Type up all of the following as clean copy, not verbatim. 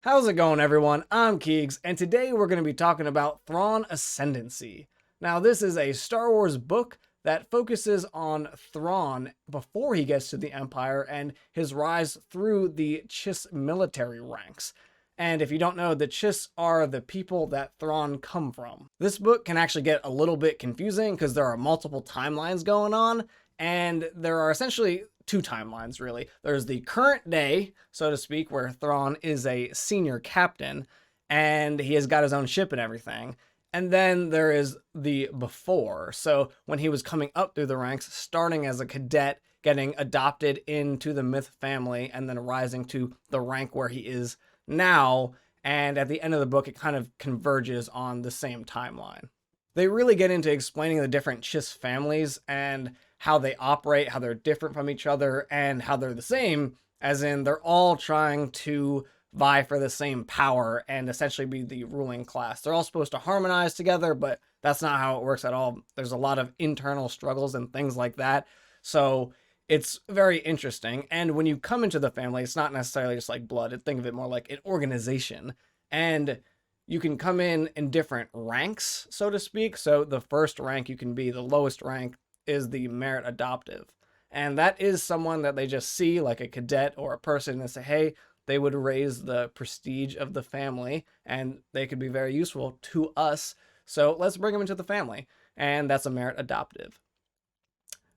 How's it going, everyone? I'm Keegs, and today we're going to be talking about Thrawn Ascendancy. Now, this is a Star Wars book that focuses on Thrawn before he gets to the Empire and his rise through the Chiss military ranks. And if you don't know, the Chiss are the people that Thrawn come from. This book can actually get a little bit confusing because there are multiple timelines going on, and there are essentially two timelines, really. There's the current day, so to speak, where Thrawn is a senior captain and he has got his own ship and everything. And then there is the before. So when he was coming up through the ranks, starting as a cadet, getting adopted into the Mitth family, and then rising to the rank where he is now. And at the end of the book, it kind of converges on the same timeline. They really get into explaining the different Chiss families and how they operate, how they're different from each other, and how they're the same, as in they're all trying to vie for the same power and essentially be the ruling class. They're all supposed to harmonize together, but that's not how it works at all. There's a lot of internal struggles and things like that. So it's very interesting. And when you come into the family, it's not necessarily just like blood. Think of it more like an organization. And you can come in different ranks, so to speak. So the first rank you can be, the lowest rank is the merit adoptive. And that is someone that they just see like a cadet or a person and say, hey, they would raise the prestige of the family and they could be very useful to us. So let's bring them into the family. And that's a merit adoptive.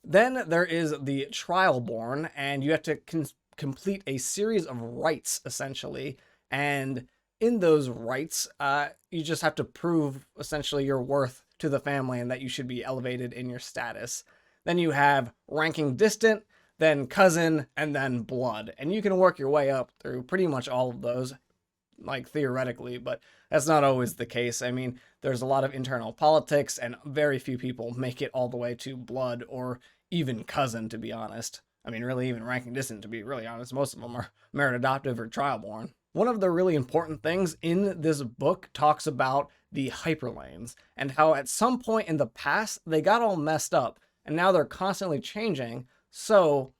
Then there is the trial born, and you have to complete a series of rites, essentially. And in those rites, you just have to prove, essentially, your worth to the family and that you should be elevated in your status. Then you have ranking distant, then cousin, and then blood. And you can work your way up through pretty much all of those, like theoretically, but that's not always the case. I mean, there's a lot of internal politics, and very few people make it all the way to blood or even cousin, to be honest. I mean, really, even ranking distant, to be really honest. Most of them are merit adoptive or trial born. One of the really important things in this book talks about the hyperlanes and how at some point in the past they got all messed up and now they're constantly changing. So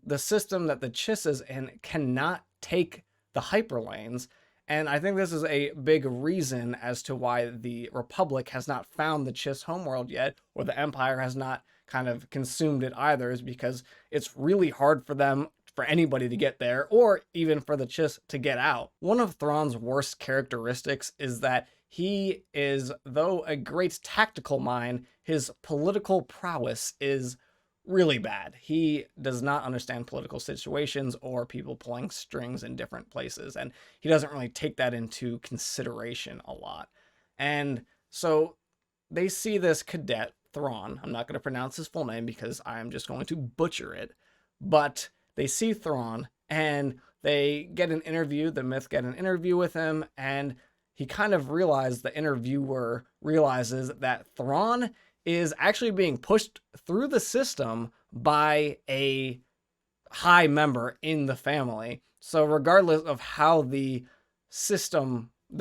the system that the Chiss is in cannot take the hyperlanes. And I think this is a big reason as to why the Republic has not found the Chiss homeworld yet, or the Empire has not kind of consumed it either, is because it's really hard for anybody to get there, or even for the Chiss to get out. One of Thrawn's worst characteristics is that he is, though a great tactical mind, his political prowess is really bad. He does not understand political situations or people pulling strings in different places, and he doesn't really take that into consideration a lot. And so they see this cadet, Thrawn. I'm not going to pronounce his full name because I'm just going to butcher it, but they see Thrawn and they get an interview. The Mitth get an interview with him, and he kind of the interviewer realizes that Thrawn is actually being pushed through the system by a high member in the family. So regardless of how the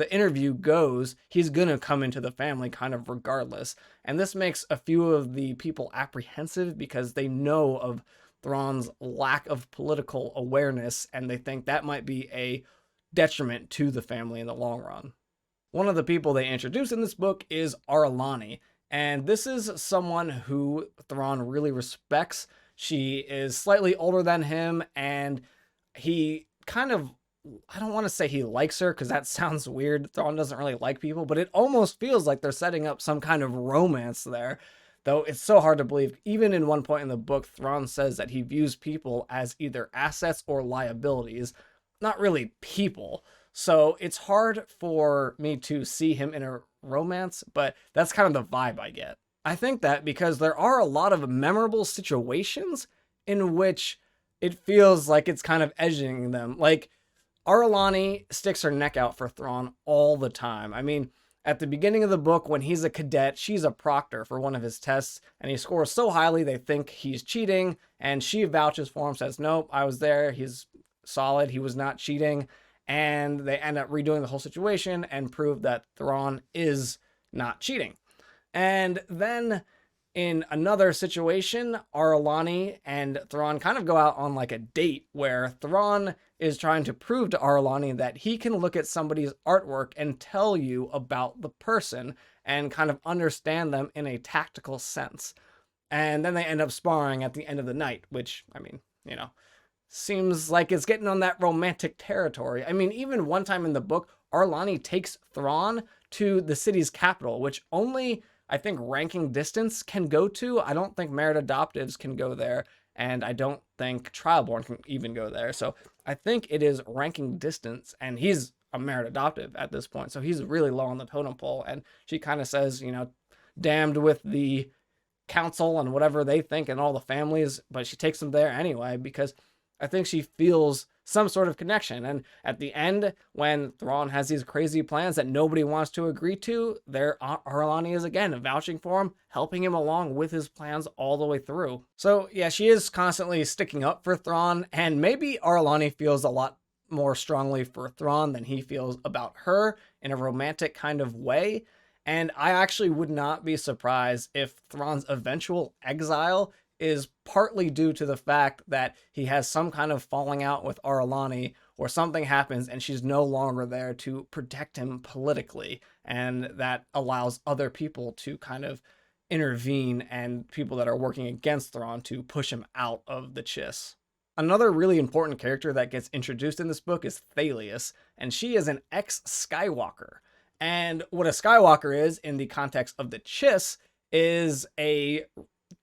interview goes, he's going to come into the family kind of regardless. And this makes a few of the people apprehensive because they know of Thrawn's lack of political awareness, and they think that might be a detriment to the family in the long run. One of the people they introduce in this book is Ar'alani, and this is someone who Thrawn really respects. She is slightly older than him, and he kind of, I don't want to say he likes her because that sounds weird. Thrawn doesn't really like people, but it almost feels like they're setting up some kind of romance there. Though it's so hard to believe. Even in one point in the book, Thrawn says that he views people as either assets or liabilities, not really people. So it's hard for me to see him in a romance, but that's kind of the vibe I get. I think that because there are a lot of memorable situations in which it feels like it's kind of edging them. Like, Ar'alani sticks her neck out for Thrawn all the time. I mean, at the beginning of the book, when he's a cadet, she's a proctor for one of his tests, and he scores so highly they think he's cheating, and she vouches for him, says, nope, I was there, he's solid, he was not cheating, and they end up redoing the whole situation and prove that Thrawn is not cheating. And then in another situation, Ar'alani and Thrawn kind of go out on like a date where Thrawn is trying to prove to Arlani that he can look at somebody's artwork and tell you about the person and kind of understand them in a tactical sense. And then they end up sparring at the end of the night, which, I mean, seems like it's getting on that romantic territory. I mean, even one time in the book, Arlani takes Thrawn to the city's capital, which only, I think, ranking distance can go to. I don't think merit adoptives can go there, and I don't think Trialborn can even go there. So I think it is ranking distance, and he's a merit adoptive at this point, so he's really low on the totem pole. And she kind of says, damned with the council and whatever they think and all the families, but she takes them there anyway because I think she feels some sort of connection. And at the end, when Thrawn has these crazy plans that nobody wants to agree to, there Arlani is again vouching for him, helping him along with his plans all the way through. So yeah, she is constantly sticking up for Thrawn, and maybe Arlani feels a lot more strongly for Thrawn than he feels about her in a romantic kind of way. And I actually would not be surprised if Thrawn's eventual exile is partly due to the fact that he has some kind of falling out with Arlani, or something happens and she's no longer there to protect him politically. And that allows other people to kind of intervene, and people that are working against Thrawn to push him out of the Chiss. Another really important character that gets introduced in this book is Thalius, and she is an ex-Skywalker. And what a Skywalker is in the context of the Chiss is a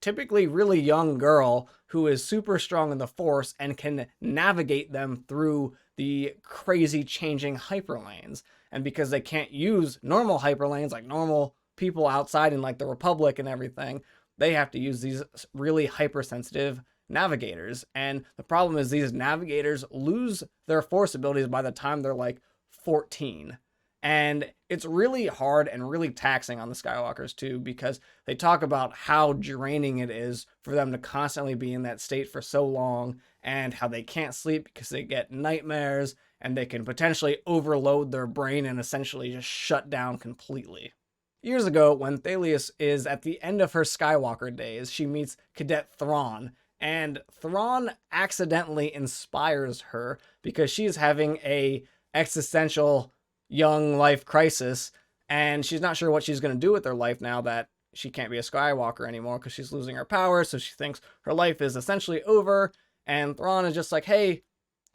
typically really young girl who is super strong in the Force and can navigate them through the crazy changing hyperlanes. And because they can't use normal hyperlanes like normal people outside in like the Republic and everything, they have to use these really hypersensitive navigators. And the problem is these navigators lose their Force abilities by the time they're like 14. And it's really hard and really taxing on the Skywalkers too, because they talk about how draining it is for them to constantly be in that state for so long, and how they can't sleep because they get nightmares, and they can potentially overload their brain and essentially just shut down completely. Years ago, when Thalius is at the end of her Skywalker days, she meets Cadet Thrawn, and Thrawn accidentally inspires her because she's having a existential young life crisis, and she's not sure what she's going to do with her life now that she can't be a Skywalker anymore because she's losing her power. So she thinks her life is essentially over, and Thrawn is just like, hey,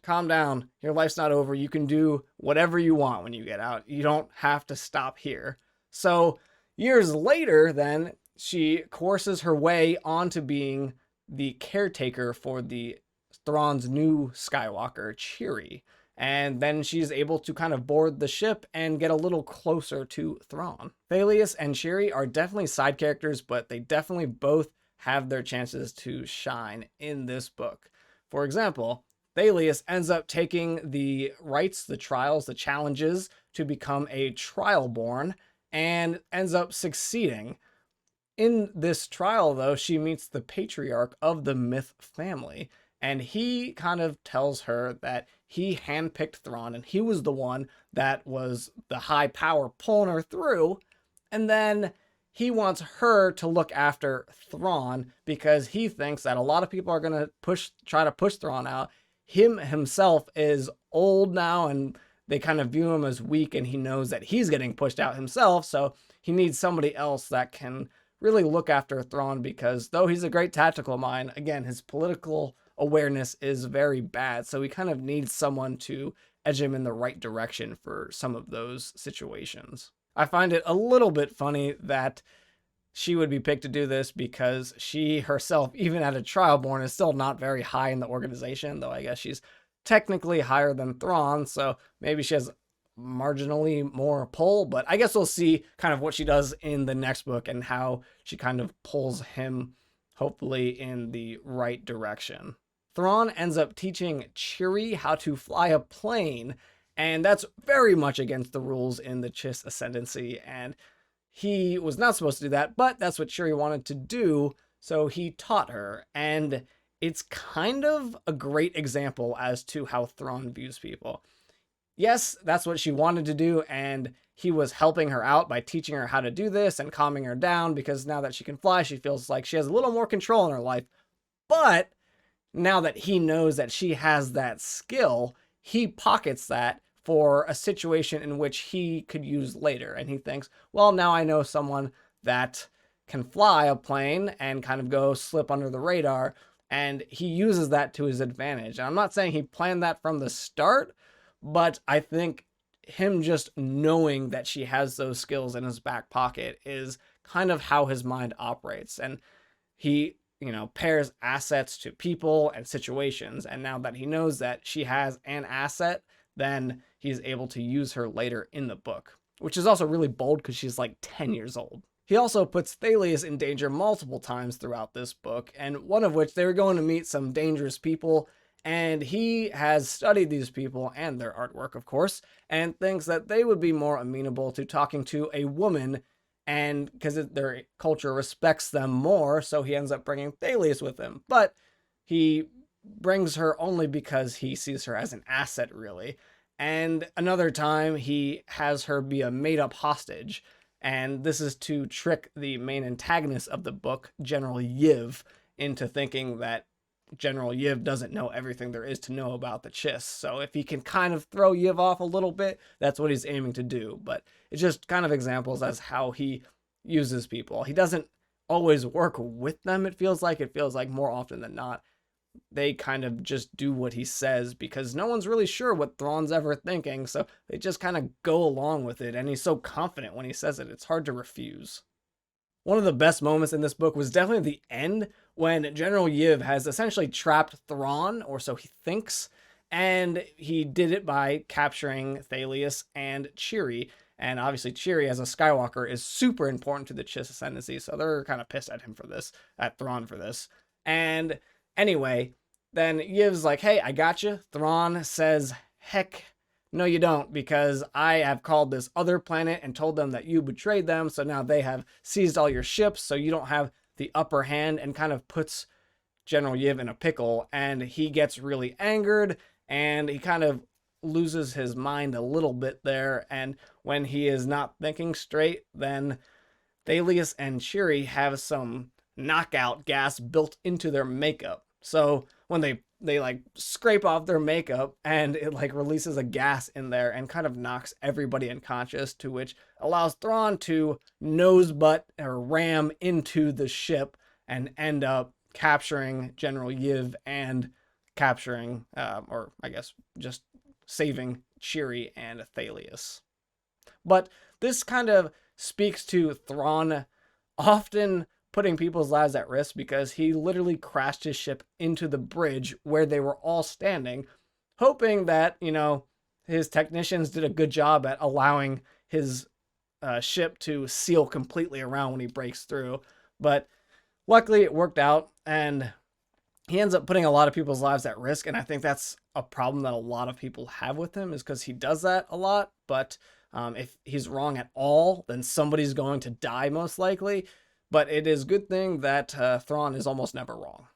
calm down, your life's not over, you can do whatever you want when you get out, you don't have to stop here. So years later then, she courses her way onto being the caretaker for the Thrawn's new Skywalker, Cheery. And then she's able to kind of board the ship and get a little closer to Thrawn. Thalius and Cheery are definitely side characters, but they definitely both have their chances to shine in this book. For example, Thalius ends up taking the rights, the trials, the challenges to become a Trialborn, and ends up succeeding. In this trial, though, she meets the patriarch of the Mitth family, and he kind of tells her that he handpicked Thrawn, and he was the one that was the high power pulling her through. And then he wants her to look after Thrawn because he thinks that a lot of people are going to try to push Thrawn out. Himself is old now, and they kind of view him as weak, and he knows that he's getting pushed out himself. So he needs somebody else that can really look after Thrawn, because though he's a great tactical mind, again, his political awareness is very bad. So he kind of needs someone to edge him in the right direction for some of those situations. I find it a little bit funny that she would be picked to do this because she herself, even at a Trialborn, is still not very high in the organization, though I guess she's technically higher than Thrawn, so maybe she has marginally more pull, but I guess we'll see kind of what she does in the next book and how she kind of pulls him, hopefully, in the right direction. Thrawn ends up teaching Cheery how to fly a plane, and that's very much against the rules in the Chiss Ascendancy, and he was not supposed to do that, but that's what Cheery wanted to do, so he taught her, and it's kind of a great example as to how Thrawn views people. Yes, that's what she wanted to do, and he was helping her out by teaching her how to do this and calming her down, because now that she can fly, she feels like she has a little more control in her life. But now that he knows that she has that skill, he pockets that for a situation in which he could use later. And he thinks, well, now I know someone that can fly a plane and kind of go slip under the radar. And he uses that to his advantage. And I'm not saying he planned that from the start, but I think him just knowing that she has those skills in his back pocket is kind of how his mind operates. And he, pairs assets to people and situations. And now that he knows that she has an asset, then he's able to use her later in the book, which is also really bold because she's like 10 years old. He also puts Thalius in danger multiple times throughout this book, and one of which they were going to meet some dangerous people, and he has studied these people and their artwork, of course, and thinks that they would be more amenable to talking to a woman, and because their culture respects them more, so he ends up bringing Thalius with him. But he brings her only because he sees her as an asset, really. And another time, he has her be a made-up hostage, and this is to trick the main antagonist of the book, General Yiv, into thinking that General Yiv doesn't know everything there is to know about the Chiss. So if he can kind of throw Yiv off a little bit, that's what he's aiming to do. But it's just kind of examples as how he uses people. He doesn't always work with them, it feels like. It feels like more often than not, they kind of just do what he says because no one's really sure what Thrawn's ever thinking, so they just kind of go along with it, and he's so confident when he says it, it's hard to refuse. One of the best moments in this book was definitely the end, when General Yiv has essentially trapped Thrawn, or so he thinks, and he did it by capturing Thalius and Cheery. And obviously Cheery, as a Skywalker, is super important to the Chiss Ascendancy, so they're kind of pissed at him for this, at Thrawn for this. And anyway, then Yiv's like, hey, I got you. Thrawn says, heck, no you don't, because I have called this other planet and told them that you betrayed them, so now they have seized all your ships, so you don't have the upper hand, and kind of puts General Yiv in a pickle, and he gets really angered, and he kind of loses his mind a little bit there, and when he is not thinking straight, then Thalius and Cheery have some knockout gas built into their makeup. So when they like scrape off their makeup, and it like releases a gas in there and kind of knocks everybody unconscious, to which allows Thrawn to nose butt or ram into the ship and end up capturing General Yiv and capturing, or I guess just saving Cheery and Thalius. But this kind of speaks to Thrawn often putting people's lives at risk, because he literally crashed his ship into the bridge where they were all standing, hoping that, his technicians did a good job at allowing his ship to seal completely around when he breaks through. But luckily it worked out, and he ends up putting a lot of people's lives at risk, and I think that's a problem that a lot of people have with him, is because he does that a lot. But if he's wrong at all, then somebody's going to die most likely. But it is a good thing that Thrawn is almost never wrong.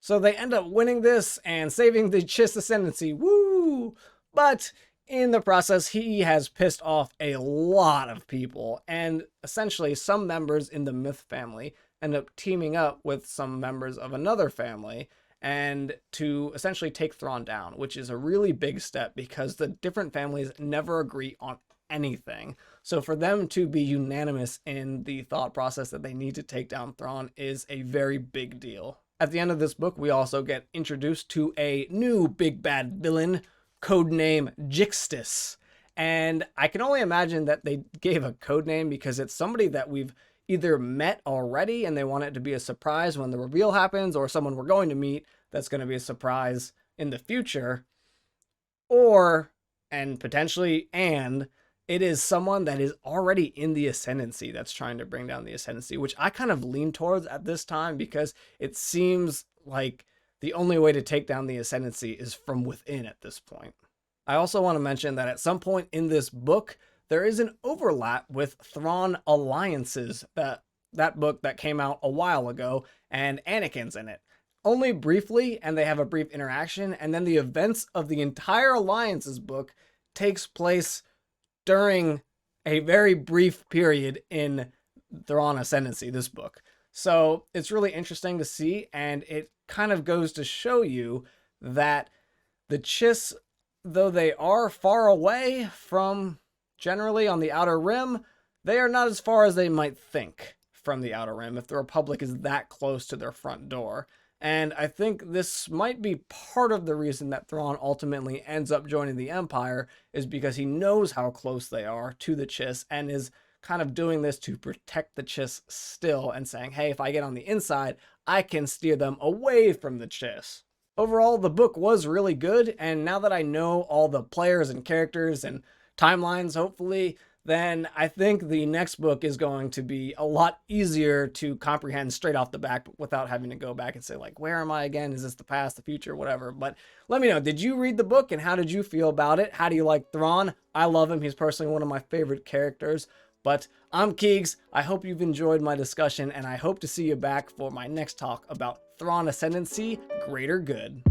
So they end up winning this and saving the Chiss Ascendancy. Woo! But in the process, he has pissed off a lot of people. And essentially, some members in the Mitth family end up teaming up with some members of another family, and to essentially take Thrawn down, which is a really big step because the different families never agree on anything. So for them to be unanimous in the thought process that they need to take down Thrawn is a very big deal. At the end of this book, we also get introduced to a new big bad villain, codename Jixtus. And I can only imagine that they gave a codename because it's somebody that we've either met already and they want it to be a surprise when the reveal happens, or someone we're going to meet that's going to be a surprise in the future, or, and potentially, and it is someone that is already in the Ascendancy that's trying to bring down the Ascendancy, which I kind of lean towards at this time because it seems like the only way to take down the Ascendancy is from within at this point. I also want to mention that at some point in this book, there is an overlap with Thrawn Alliances, that book that came out a while ago, and Anakin's in it. Only briefly, and they have a brief interaction, and then the events of the entire Alliances book takes place during a very brief period in Thrawn Ascendancy, this book. So it's really interesting to see, and it kind of goes to show you that the Chiss though they are far away from generally on the Outer Rim, they are not as far as they might think from the Outer Rim if the Republic is that close to their front door. And I think this might be part of the reason that Thrawn ultimately ends up joining the Empire, is because he knows how close they are to the Chiss and is kind of doing this to protect the Chiss still, and saying, hey, if I get on the inside, I can steer them away from the Chiss. Overall, the book was really good, and now that I know all the players and characters and timelines, hopefully, then I think the next book is going to be a lot easier to comprehend straight off the bat without having to go back and say, like, where am I again? Is this the past, the future, whatever? But let me know, did you read the book and how did you feel about it? How do you like Thrawn? I love him. He's personally one of my favorite characters. But I'm Keegs. I hope you've enjoyed my discussion, and I hope to see you back for my next talk about Thrawn Ascendancy, Greater Good.